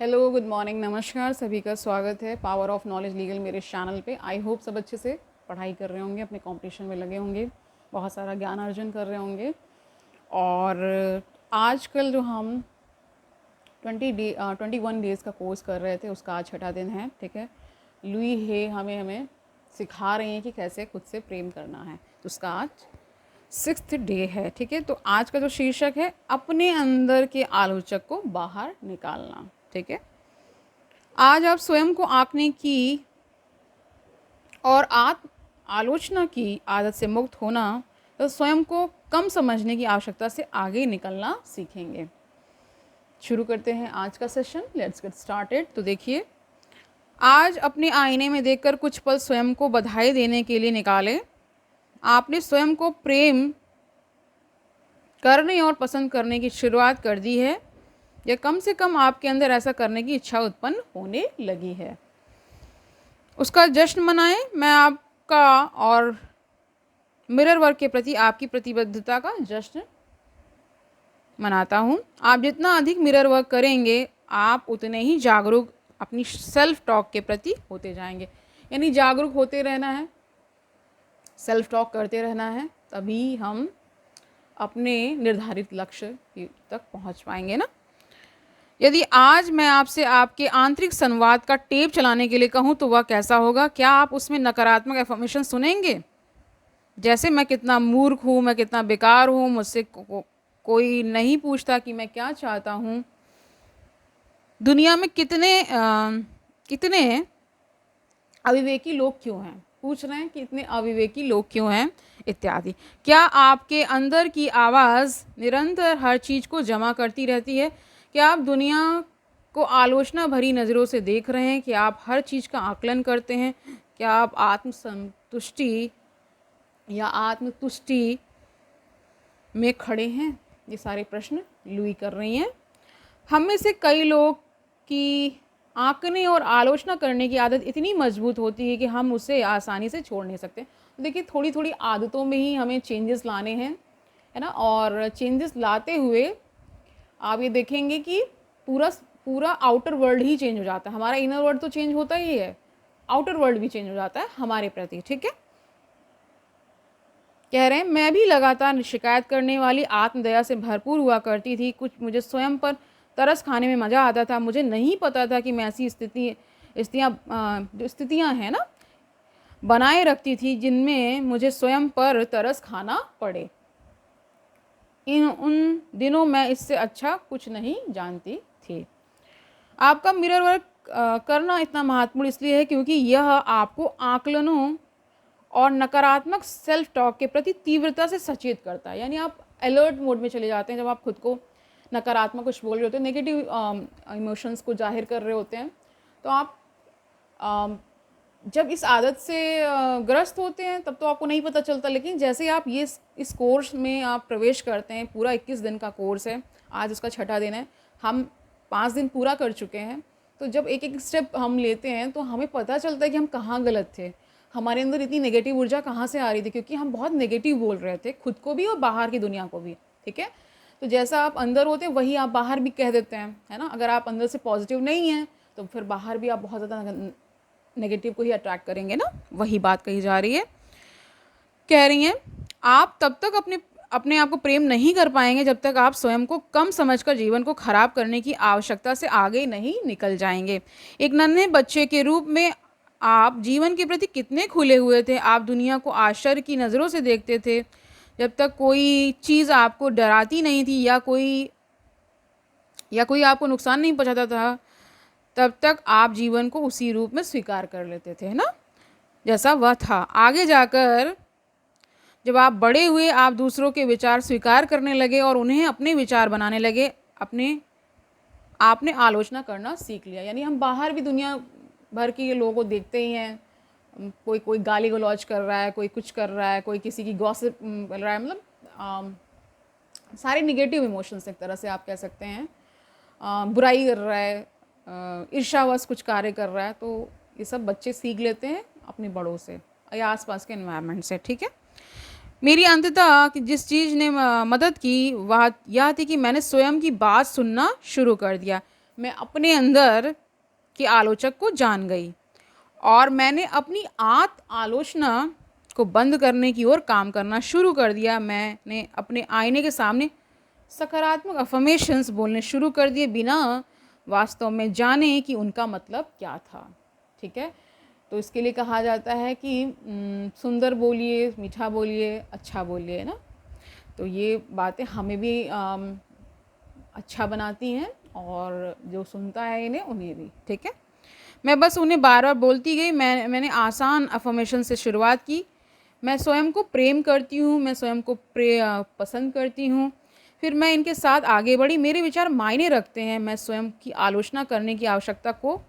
Hello, good morning, नमस्कार। सभी का स्वागत है पावर ऑफ नॉलेज लीगल मेरे चैनल पे। आई होप सब अच्छे से पढ़ाई कर रहे होंगे, अपने कंपटीशन में लगे होंगे, बहुत सारा ज्ञान अर्जन कर रहे होंगे। और आजकल जो हम 21 डेज़ का कोर्स कर रहे थे उसका आज छठा दिन है। ठीक है, लुई हे हमें सिखा रही हैं कि कैसे खुद से प्रेम करना है। तो उसका आज 6th डे है। ठीक है, तो आज का जो शीर्षक है, अपने अंदर के आलोचक को बाहर निकालना। ठीक है, आज आप स्वयं को आंकने की और आत्म आलोचना की आदत से मुक्त होना, तो स्वयं को कम समझने की आवश्यकता से आगे निकलना सीखेंगे। शुरू करते हैं आज का सेशन। Let's get started. तो देखिए, आज अपने आईने में देखकर कुछ पल स्वयं को बधाई देने के लिए निकालें। आपने स्वयं को प्रेम करने और पसंद करने की शुरुआत कर दी है, या कम से कम आपके अंदर ऐसा करने की इच्छा उत्पन्न होने लगी है। उसका जश्न मनाएं। मैं आपका और मिरर वर्क के प्रति आपकी प्रतिबद्धता का जश्न मनाता हूँ। आप जितना अधिक मिरर वर्क करेंगे, आप उतने ही जागरूक अपनी सेल्फ टॉक के प्रति होते जाएंगे। यानी जागरूक होते रहना है, सेल्फ टॉक करते रहना है, तभी हम अपने निर्धारित लक्ष्य तक पहुँच पाएंगे ना। यदि आज मैं आपसे आपके आंतरिक संवाद का टेप चलाने के लिए कहूँ तो वह कैसा होगा? क्या आप उसमें नकारात्मक एफर्मेशन सुनेंगे, जैसे मैं कितना मूर्ख हूँ, मैं कितना बेकार हूँ, मुझसे कोई नहीं पूछता कि मैं क्या चाहता हूँ, दुनिया में कितने अविवेकी लोग क्यों हैं, पूछ रहे हैं कि इतने अविवेकी लोग क्यों हैं, इत्यादि। क्या आपके अंदर की आवाज़ निरंतर हर चीज़ को जमा करती रहती है? क्या आप दुनिया को आलोचना भरी नज़रों से देख रहे हैं? कि आप हर चीज़ का आकलन करते हैं? क्या आप आत्मसंतुष्टि या आत्मतुष्टि में खड़े हैं? ये सारे प्रश्न लुई कर रही हैं। हम में से कई लोग की आंकने और आलोचना करने की आदत इतनी मजबूत होती है कि हम उसे आसानी से छोड़ नहीं सकते। तो देखिए, थोड़ी थोड़ी आदतों में ही हमें चेंजेस लाने हैं, है ना। और चेंजेस लाते हुए आप ये देखेंगे कि पूरा आउटर वर्ल्ड ही चेंज हो जाता है। हमारा इनर वर्ल्ड तो चेंज होता ही है, आउटर वर्ल्ड भी चेंज हो जाता है हमारे प्रति। ठीक है, कह रहे हैं, मैं भी लगातार शिकायत करने वाली आत्मदया से भरपूर हुआ करती थी। कुछ मुझे स्वयं पर तरस खाने में मज़ा आता था। मुझे नहीं पता था कि मैं ऐसी स्थितियाँ हैं ना, बनाए रखती थी जिनमें मुझे स्वयं पर तरस खाना पड़े। उन दिनों मैं इससे अच्छा कुछ नहीं जानती थी। आपका मिरर वर्क करना इतना महत्वपूर्ण इसलिए है क्योंकि यह आपको आकलनों और नकारात्मक सेल्फ टॉक के प्रति तीव्रता से सचेत करता है। यानी आप अलर्ट मोड में चले जाते हैं जब आप खुद को नकारात्मक कुछ बोल रहे होते हैं, नेगेटिव इमोशंस को जाहिर कर रहे होते हैं। तो आप जब इस आदत से ग्रस्त होते हैं तब तो आपको नहीं पता चलता, लेकिन जैसे आप इस कोर्स में आप प्रवेश करते हैं, पूरा 21 दिन का कोर्स है, आज उसका छठा दिन है, हम 5 दिन पूरा कर चुके हैं। तो जब एक एक स्टेप हम लेते हैं तो हमें पता चलता है कि हम कहाँ गलत थे, हमारे अंदर इतनी नेगेटिव ऊर्जा कहाँ से आ रही थी, क्योंकि हम बहुत नेगेटिव बोल रहे थे, खुद को भी और बाहर की दुनिया को भी। ठीक है, तो जैसा आप अंदर होते हैं वही आप बाहर भी कह देते हैं, है ना। अगर आप अंदर से पॉजिटिव नहीं हैं तो फिर बाहर भी आप बहुत ज़्यादा नेगेटिव को ही अट्रैक्ट करेंगे ना। वही बात कही जा रही है। कह रही हैं, आप तब तक अपने आप को प्रेम नहीं कर पाएंगे जब तक आप स्वयं को कम समझकर जीवन को खराब करने की आवश्यकता से आगे नहीं निकल जाएंगे। एक नन्हे बच्चे के रूप में आप जीवन के प्रति कितने खुले हुए थे। आप दुनिया को आश्चर्य की नज़रों से देखते थे। जब तक कोई चीज़ आपको डराती नहीं थी या कोई आपको नुकसान नहीं पहुंचाता था, तब तक आप जीवन को उसी रूप में स्वीकार कर लेते थे, है ना, जैसा वह था। आगे जाकर जब आप बड़े हुए, आप दूसरों के विचार स्वीकार करने लगे और उन्हें अपने विचार बनाने लगे। आपने आलोचना करना सीख लिया। यानी हम बाहर भी दुनिया भर के लोगों को देखते ही हैं, कोई गाली गलौज कर रहा है, कोई कुछ कर रहा है, कोई किसी की गॉसिप कर रहा है, मतलब सारे निगेटिव इमोशंस एक तरह से आप कह सकते हैं। बुराई कर रहा है, ईर्ष्यावश कुछ कार्य कर रहा है, तो ये सब बच्चे सीख लेते हैं अपने बड़ों से या आसपास के एनवायरनमेंट से। ठीक है, मेरी अंततः कि जिस चीज़ ने मदद की वह यह थी कि मैंने स्वयं की बात सुनना शुरू कर दिया। मैं अपने अंदर के आलोचक को जान गई और मैंने अपनी आलोचना को बंद करने की ओर काम करना शुरू कर दिया। मैंने अपने आईने के सामने सकारात्मक अफर्मेशंस बोलने शुरू कर दिए बिना वास्तव में जाने कि उनका मतलब क्या था। ठीक है, तो इसके लिए कहा जाता है कि सुंदर बोलिए, मीठा बोलिए, अच्छा बोलिए ना। तो ये बातें हमें भी अच्छा बनाती हैं और जो सुनता है इन्हें उन्हें भी। ठीक है, मैं बस उन्हें बार बार बोलती गई। मैंने आसान अफर्मेशन से शुरुआत की। मैं स्वयं को प्रेम करती हूँ, मैं स्वयं को पसंद करती हूँ। फिर मैं इनके साथ आगे बढ़ी। मेरे विचार मायने रखते हैं। मैं स्वयं की आलोचना करने की आवश्यकता को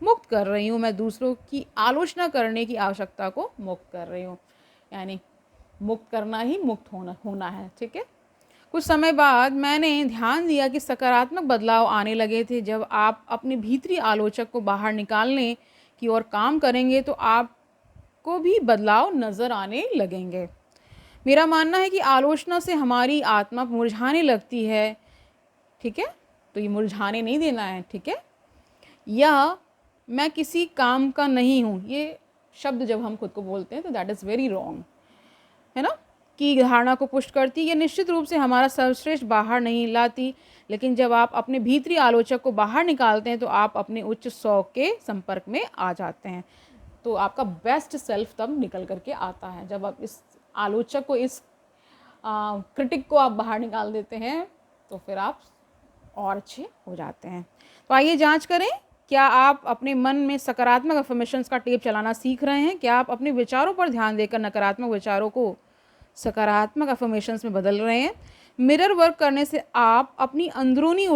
मुक्त कर रही हूँ। मैं दूसरों की आलोचना करने की आवश्यकता को मुक्त कर रही हूँ। यानी मुक्त करना ही मुक्त होना है। ठीक है, कुछ समय बाद मैंने ध्यान दिया कि सकारात्मक बदलाव आने लगे थे। जब आप अपने भीतरी आलोचक को बाहर निकालने की ओर काम करेंगे तो आपको भी बदलाव नज़र आने लगेंगे। मेरा मानना है कि आलोचना से हमारी आत्मा मुरझाने लगती है। ठीक है, तो ये मुरझाने नहीं देना है। ठीक है, या मैं किसी काम का नहीं हूँ, ये शब्द जब हम खुद को बोलते हैं तो दैट इज़ वेरी रॉन्ग, है ना, की धारणा को पुष्ट करती। ये निश्चित रूप से हमारा सर्वश्रेष्ठ बाहर नहीं लाती, लेकिन जब आप अपने भीतरी आलोचक को बाहर निकालते हैं तो आप अपने उच्च सौ के संपर्क में आ जाते हैं। तो आपका बेस्ट सेल्फ तब निकल करके आता है जब आप इस आलोचक को, इस क्रिटिक को आप बाहर निकाल देते हैं, तो फिर आप और अच्छे हो जाते हैं। तो आइए जांच करें, क्या आप अपने मन में सकारात्मक अफर्मेशंस का टेप चलाना सीख रहे हैं? क्या आप अपने विचारों पर ध्यान देकर नकारात्मक विचारों को सकारात्मक अफर्मेशंस में बदल रहे हैं? मिरर वर्क करने से आप अपनी अंदरूनी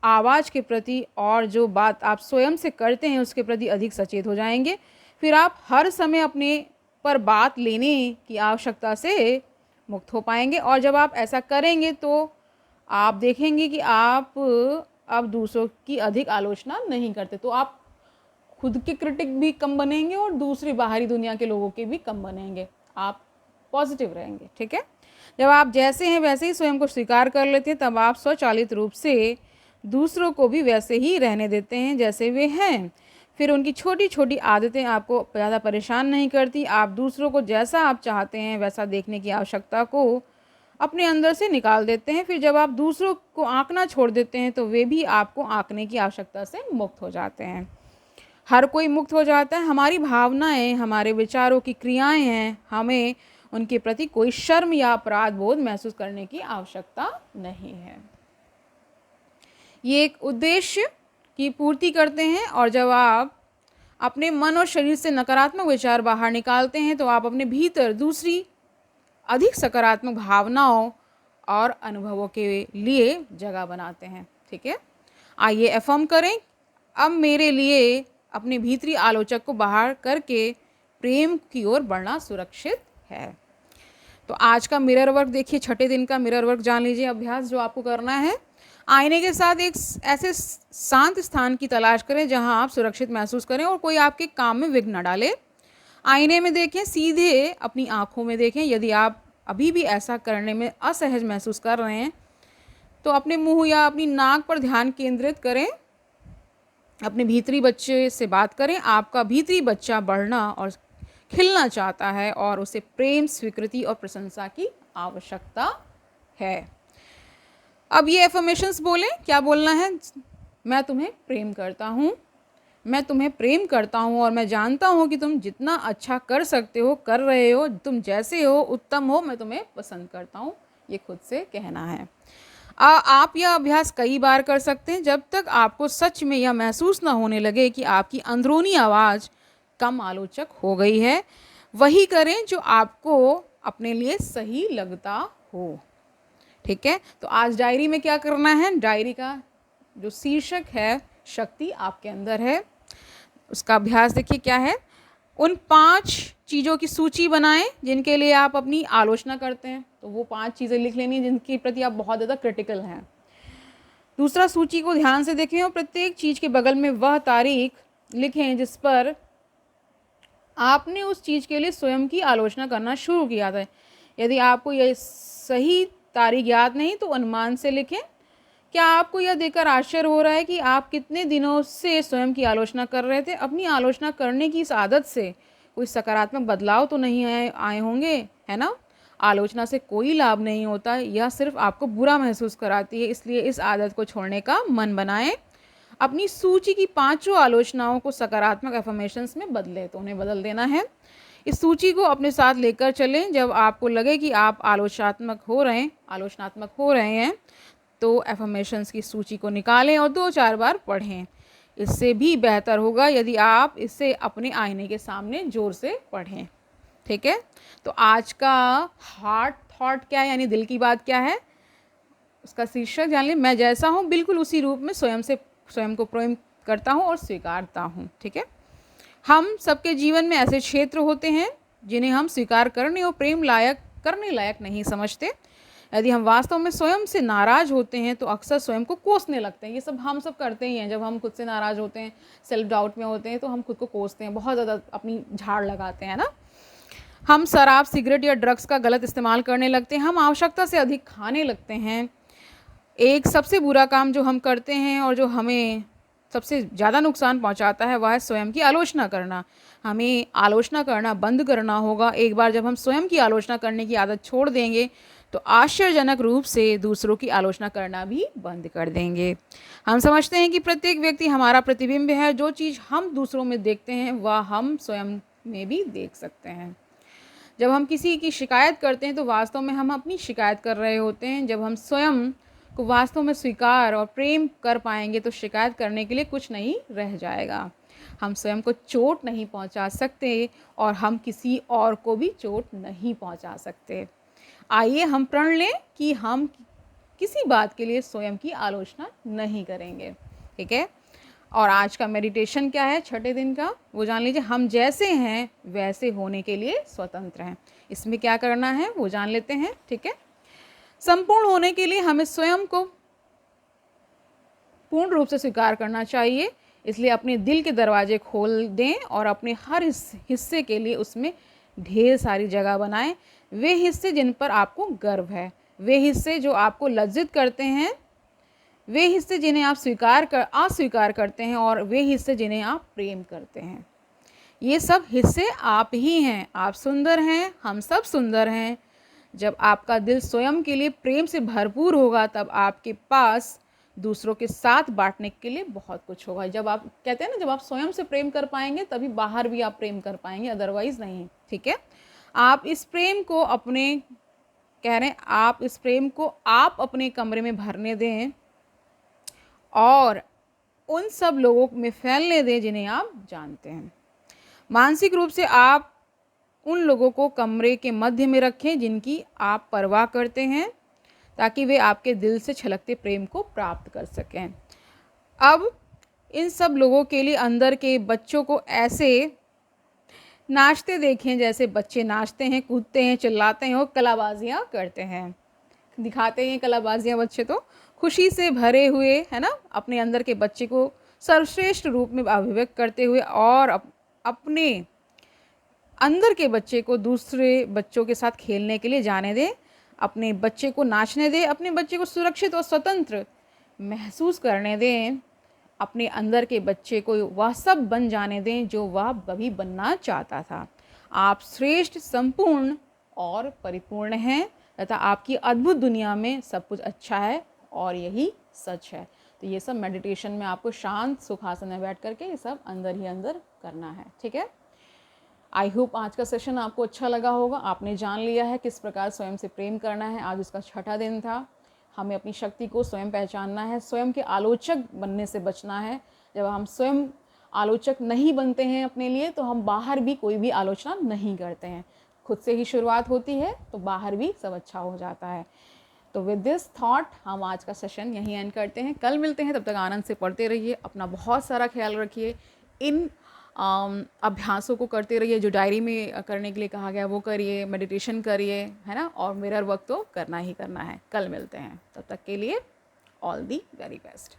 आवाज़ के प्रति और जो बात आप स्वयं से करते हैं उसके प्रति अधिक सचेत हो जाएंगे। फिर आप हर समय अपने पर बात लेने की आवश्यकता से मुक्त हो पाएंगे और जब आप ऐसा करेंगे तो आप देखेंगे कि आप अब दूसरों की अधिक आलोचना नहीं करते। तो आप खुद के क्रिटिक भी कम बनेंगे और दूसरी बाहरी दुनिया के लोगों के भी कम बनेंगे। आप पॉजिटिव रहेंगे। ठीक है, जब आप जैसे हैं वैसे ही स्वयं को स्वीकार कर लेते हैं तब आप स्वचालित रूप से दूसरों को भी वैसे ही रहने देते हैं जैसे वे हैं। फिर उनकी छोटी छोटी आदतें आपको ज़्यादा परेशान नहीं करती। आप दूसरों को जैसा आप चाहते हैं वैसा देखने की आवश्यकता को अपने अंदर से निकाल देते हैं। फिर जब आप दूसरों को आंकना छोड़ देते हैं तो वे भी आपको आंकने की आवश्यकता से मुक्त हो जाते हैं। हर कोई मुक्त हो जाता है। हमारी भावनाएं, हमारे विचारों की क्रियाएं हैं। हमें उनके प्रति कोई शर्म या अपराध बोध महसूस करने की आवश्यकता नहीं है। ये एक उद्देश्य की पूर्ति करते हैं और जब आप अपने मन और शरीर से नकारात्मक विचार बाहर निकालते हैं तो आप अपने भीतर दूसरी अधिक सकारात्मक भावनाओं और अनुभवों के लिए जगह बनाते हैं। ठीक है, आइए अफर्म करें, अब मेरे लिए अपने भीतरी आलोचक को बाहर करके प्रेम की ओर बढ़ना सुरक्षित है। तो आज का मिरर वर्क देखिए, छठे दिन का मिरर वर्क जान लीजिए। अभ्यास जो आपको करना है, आईने के साथ एक ऐसे शांत स्थान की तलाश करें जहां आप सुरक्षित महसूस करें और कोई आपके काम में विघ्न न डाले। आईने में देखें, सीधे अपनी आंखों में देखें। यदि आप अभी भी ऐसा करने में असहज महसूस कर रहे हैं तो अपने मुंह या अपनी नाक पर ध्यान केंद्रित करें। अपने भीतरी बच्चे से बात करें। आपका भीतरी बच्चा बढ़ना और खिलना चाहता है और उसे प्रेम, स्वीकृति और प्रशंसा की आवश्यकता है। अब ये एफर्मेशंस बोलें। क्या बोलना है? मैं तुम्हें प्रेम करता हूँ, मैं तुम्हें प्रेम करता हूँ और मैं जानता हूँ कि तुम जितना अच्छा कर सकते हो कर रहे हो, तुम जैसे हो उत्तम हो, मैं तुम्हें पसंद करता हूँ। ये खुद से कहना है। आप यह अभ्यास कई बार कर सकते हैं जब तक आपको सच में यह महसूस ना होने लगे कि आपकी अंदरूनी आवाज़ कम आलोचक हो गई है। वही करें जो आपको अपने लिए सही लगता हो। ठीक है, तो आज डायरी में क्या करना है? डायरी का जो शीर्षक है, शक्ति आपके अंदर है, उसका अभ्यास देखिए क्या है। उन 5 चीज़ों की सूची बनाएं जिनके लिए आप अपनी आलोचना करते हैं। तो वो 5 चीज़ें लिख लेनी है जिनके प्रति आप बहुत ज़्यादा क्रिटिकल हैं। दूसरा, सूची को ध्यान से देखें और प्रत्येक चीज़ के बगल में वह तारीख लिखें जिस पर आपने उस चीज़ के लिए स्वयं की आलोचना करना शुरू किया था। यदि आपको यह सही तारीख याद नहीं तो अनुमान से लिखें क्या आपको यह देखकर आश्चर्य हो रहा है कि आप कितने दिनों से स्वयं की आलोचना कर रहे थे? अपनी आलोचना करने की इस आदत से कोई सकारात्मक बदलाव तो नहीं आए आए होंगे, है ना? आलोचना से कोई लाभ नहीं होता, यह सिर्फ आपको बुरा महसूस कराती है, इसलिए इस आदत को छोड़ने का मन बनाएं। अपनी सूची की पांचों आलोचनाओं को सकारात्मक एफर्मेशंस में बदलें, तो उन्हें बदल देना है। इस सूची को अपने साथ लेकर चलें। जब आपको लगे कि आप आलोचनात्मक हो रहे हैं तो एफर्मेशंस की सूची को निकालें और 2-4 बार पढ़ें। इससे भी बेहतर होगा यदि आप इसे अपने आईने के सामने ज़ोर से पढ़ें। ठीक है, तो आज का हार्ट थॉट क्या है, यानी दिल की बात क्या है, उसका शीर्षक जान लें। मैं जैसा हूँ बिल्कुल उसी रूप में स्वयं को प्रेम करता हूँ और स्वीकारता हूँ। ठीक है, हम सबके जीवन में ऐसे क्षेत्र होते हैं जिन्हें हम स्वीकार करने और करने लायक नहीं समझते। यदि हम वास्तव में स्वयं से नाराज़ होते हैं तो अक्सर स्वयं को कोसने लगते हैं। ये सब हम सब करते ही हैं। जब हम खुद से नाराज़ होते हैं, सेल्फ डाउट में होते हैं, तो हम खुद को कोसते हैं, बहुत ज़्यादा अपनी झाड़ लगाते हैं ना। हम शराब, सिगरेट या ड्रग्स का गलत इस्तेमाल करने लगते हैं। हम आवश्यकता से अधिक खाने लगते हैं। एक सबसे बुरा काम जो हम करते हैं और जो हमें सबसे ज़्यादा नुकसान पहुंचाता है वह है स्वयं की आलोचना करना। हमें आलोचना करना बंद करना होगा। एक बार जब हम स्वयं की आलोचना करने की आदत छोड़ देंगे तो आश्चर्यजनक रूप से दूसरों की आलोचना करना भी बंद कर देंगे। हम समझते हैं कि प्रत्येक व्यक्ति हमारा प्रतिबिंब है। जो चीज़ हम दूसरों में देखते हैं वह हम स्वयं में भी देख सकते हैं। जब हम किसी की शिकायत करते हैं तो वास्तव में हम अपनी शिकायत कर रहे होते हैं। जब हम स्वयं को वास्तव में स्वीकार और प्रेम कर पाएंगे तो शिकायत करने के लिए कुछ नहीं रह जाएगा। हम स्वयं को चोट नहीं पहुंचा सकते और हम किसी और को भी चोट नहीं पहुंचा सकते। आइए हम प्रण लें कि हम किसी बात के लिए स्वयं की आलोचना नहीं करेंगे। ठीक है, और आज का मेडिटेशन क्या है, छठे दिन का, वो जान लीजिए। हम जैसे हैं वैसे होने के लिए स्वतंत्र हैं। इसमें क्या करना है वो जान लेते हैं। ठीक है, संपूर्ण होने के लिए हमें स्वयं को पूर्ण रूप से स्वीकार करना चाहिए। इसलिए अपने दिल के दरवाजे खोल दें और अपने हर हिस्से के लिए उसमें ढेर सारी जगह बनाएं। वे हिस्से जिन पर आपको गर्व है, वे हिस्से जो आपको लज्जित करते हैं, वे हिस्से जिन्हें आप अस्वीकार करते हैं और वे हिस्से जिन्हें आप प्रेम करते हैं। ये सब हिस्से आप ही हैं। आप सुंदर हैं, हम सब सुंदर हैं। जब आपका दिल स्वयं के लिए प्रेम से भरपूर होगा तब आपके पास दूसरों के साथ बांटने के लिए बहुत कुछ होगा। जब आप कहते हैं ना, जब आप स्वयं से प्रेम कर पाएंगे तभी बाहर भी आप प्रेम कर पाएंगे, अदरवाइज नहीं। ठीक है, आप इस प्रेम को आप अपने कमरे में भरने दें और उन सब लोगों में फैलने दें जिन्हें आप जानते हैं। मानसिक रूप से आप उन लोगों को कमरे के मध्य में रखें जिनकी आप परवाह करते हैं, ताकि वे आपके दिल से छलकते प्रेम को प्राप्त कर सकें। अब इन सब लोगों के लिए अंदर के बच्चों को ऐसे नाचते देखें जैसे बच्चे नाचते हैं, कूदते हैं, चिल्लाते हैं और कलाबाजियाँ करते हैं। दिखाते हैं कलाबाजियाँ बच्चे, तो खुशी से भरे हुए, है ना, अपने अंदर के बच्चे को सर्वश्रेष्ठ रूप में अभिव्यक्त करते हुए और अपने अंदर के बच्चे को दूसरे बच्चों के साथ खेलने के लिए जाने दें। अपने बच्चे को नाचने दें। अपने बच्चे को सुरक्षित और स्वतंत्र महसूस करने दें। अपने अंदर के बच्चे को वह सब बन जाने दें जो वह कभी बनना चाहता था। आप श्रेष्ठ, संपूर्ण और परिपूर्ण हैं तथा आपकी अद्भुत दुनिया में सब कुछ अच्छा है और यही सच है। तो ये सब मेडिटेशन में आपको शांत सुखासन में बैठ करके ये सब अंदर ही अंदर करना है। ठीक है, आई होप आज का सेशन आपको अच्छा लगा होगा। आपने जान लिया है किस प्रकार स्वयं से प्रेम करना है। आज उसका छठा दिन था। हमें अपनी शक्ति को स्वयं पहचानना है, स्वयं के आलोचक बनने से बचना है। जब हम स्वयं आलोचक नहीं बनते हैं अपने लिए तो हम बाहर भी कोई भी आलोचना नहीं करते हैं। खुद से ही शुरुआत होती है तो बाहर भी सब अच्छा हो जाता है। तो विद दिस थॉट हम आज का सेशन यहीं एंड करते हैं। कल मिलते हैं, तब तक आनंद से पढ़ते रहिए। अपना बहुत सारा ख्याल रखिए। इन अभ्यासों को करते रहिए जो डायरी में करने के लिए कहा गया वो करिए, मेडिटेशन करिए, है ना, और मिरर वर्क तो करना ही करना है। कल मिलते हैं, तब तक के लिए ऑल दी वेरी बेस्ट।